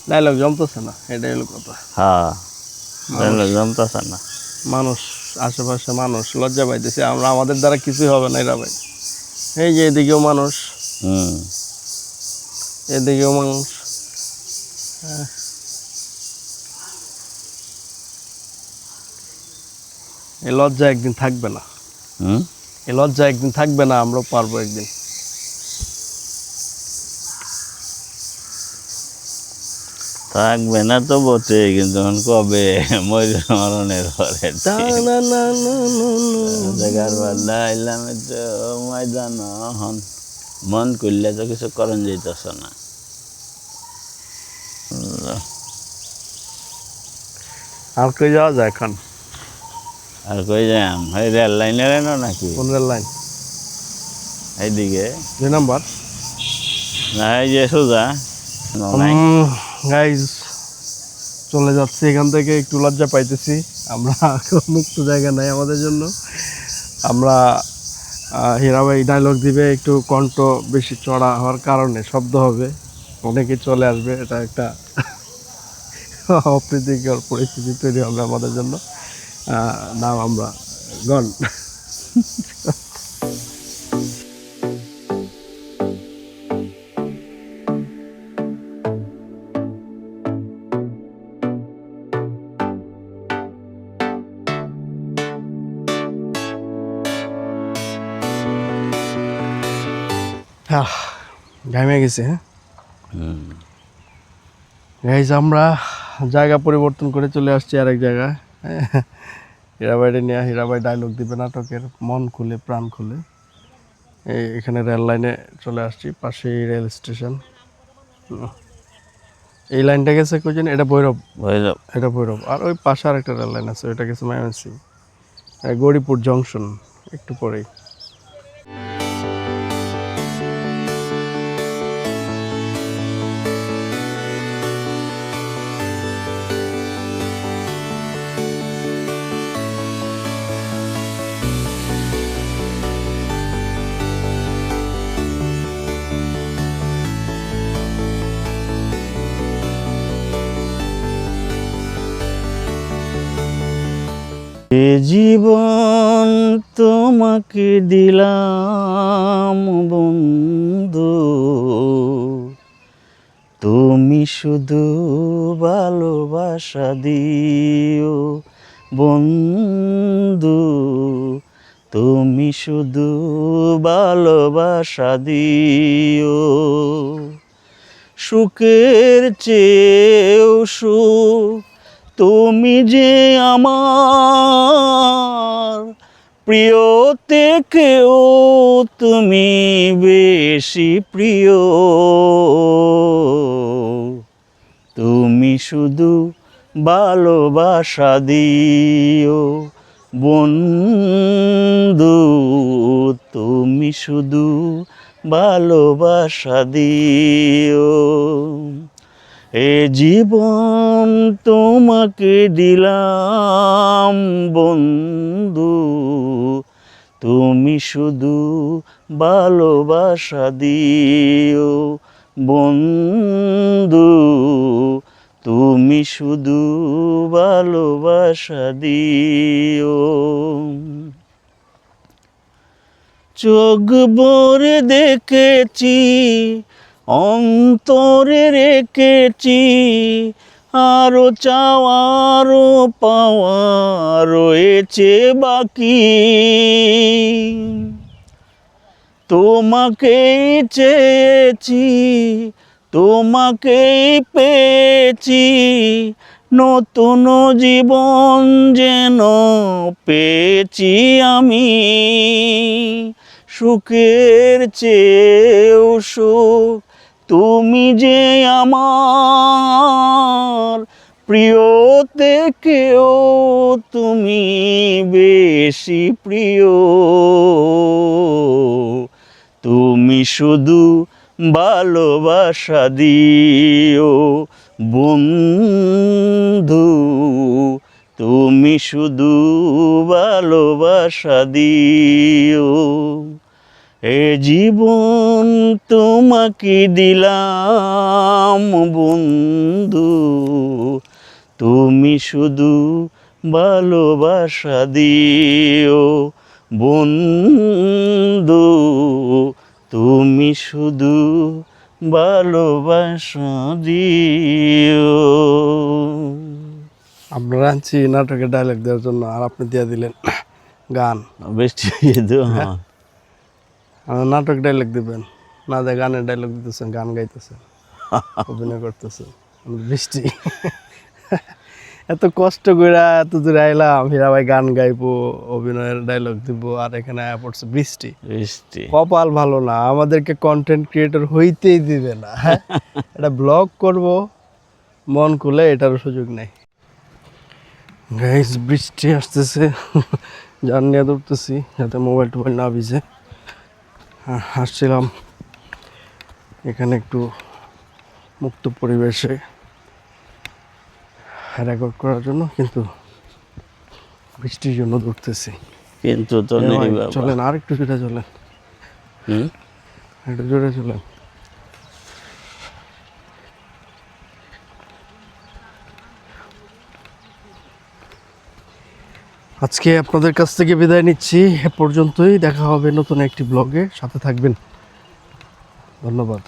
Dialogue জমতেছে না, এটাই হলো কথা। হ্যাঁ, ডায়লগ জমতেছে না। মানুষ, আশেপাশে মানুষ লজ্জা পাইতেছে, আমরা আমাদের দ্বারা কিছুই হবে না এরা ভাই। এই যে এদিকেও মানুষ, এদিকেও মানুষ। এই লজ্জা একদিন থাকবে না, এই লজ্জা একদিন থাকবে না, আমরা পারবো একদিন। থাকবে না তো বটে, কিন্তু কবে মরণের পরে জায়গার বাদাইলাম তো ময়দান হন, মন করলে তো কিছু করণ যাইতেছ না। আর কই যাওয়া যায় এখন? আর কই যাম? এই রেল লাইনের নাকি? কোন রেল লাইন? এইদিকে 2 নম্বর না, এই যে সোজা গাইজ চলে যাচ্ছে এখান থেকে। একটু লজ্জা পাইতেছি, আমরা মুক্ত জায়গা নাই আমাদের জন্য। আমরা হীরা ভাই ডায়লগ দিবে, একটু কণ্ঠ বেশি চড়া হওয়ার কারণে শব্দ হবে, অনেকে চলে আসবে, এটা একটা অপ্রীতিকর পরিস্থিতি তৈরি হবে আমাদের জন্য। নাম আমরা গণ। ঘামে গেছে। হ্যাঁ গাইজ, আমরা জায়গা পরিবর্তন করে চলে আসছি আরেক জায়গায়। হীরাবাইরে নিয়ে হীরাবাই ডায়লগ দিবে নাটকের, মন খুলে প্রাণ খুলে। এখানে রেল লাইনে চলে আসছি, পাশেই রেল স্টেশন। এই লাইনটা গেছে কই জানি, এটা ভৈরব, এটা ভৈরব। আর ওই পাশে আর একটা রেল লাইন আছে, ওইটা গেছে ময়মনসিংহ, গৌরীপুর জংশন একটু পরেই। এ জীবন তোমাকে দিলাম বন্ধু, তুমি শুধু ভালোবাসা দিও বন্ধু, তুমি শুধু ভালোবাসা দিও। সুখের চেয়েও সুখ তুমি যে আমার, প্রিয় থেকেও তুমি বেশি প্রিয়, তুমি শুধু ভালোবাসা দিও বন্ধু, তুমি শুধু ভালোবাসা দিও। এ জীবন তোমাকে দিলাম বন্ধু, তুমি শুধু ভালোবাসা দিও বন্ধু, তুমি শুধু ভালোবাসা দিও। চোখ ভরে দেখেছি, অন্তরে রেখেছি, আরো চাওয়ারও পাওয়া রয়েছে বাকি। তোমাকেই চেয়েছি, তোমাকেই পেয়েছি, নতুন জীবন যেন পেয়েছি আমি। সুখের চেয়েও সুখ তুমি যে আমার, প্রিয় থেকেও তুমি বেশি প্রিয়, তুমি শুধু ভালোবাসা দিও বন্ধু, তুমি শুধু ভালোবাসা দিও। এ জীবন তোমাকে দিলাম বন্ধু, তুমি শুধু ভালোবাসা দিও বন্ধু, তুমি শুধু ভালোবাসা দিও। আমরা আনছি নাটকের ডায়লগ দেওয়ার জন্য, আর আপনি দিয়ে দিলেন গান। বৃষ্টি হ্যাঁ নাটক ডায়লগ দিবেন না, যে গানের ডায়লগ দিতেছেন, গান গাইতেছেন, অভিনয় করতেছেন। বৃষ্টি এত কষ্ট করে এত দূরে আইলাম, হীরা ভাই গান গাইবো, অভিনয়ের ডায়লগ দিব, আর এখানে আয়া পড়ছে বৃষ্টি। বৃষ্টি কপাল ভালো না, আমাদেরকে কন্টেন্ট ক্রিয়েটর হইতেই দিবে না। হ্যাঁ, এটা ব্লগ করব মন খুলে, এটারও সুযোগ নেই। গাইস, বৃষ্টি আসতেছে, জান নিয়ে দৌড়তেছি যাতে মোবাইল টোবাইল না ভিজে। আসছিলাম এখানে একটু মুক্ত পরিবেশে রেকর্ড করার জন্য, কিন্তু বৃষ্টির জন্য দৌড়তেছি। কিন্তু তো নেই বাবা। চলেন আর একটু জোরে চলেন, হুম? একটু জোরে চলেন। আজকে আপনাদের কাছ থেকে বিদায় নিচ্ছি, এ পর্যন্তই। দেখা হবে নতুন একটি ব্লগে, সাথে থাকবেন। ধন্যবাদ।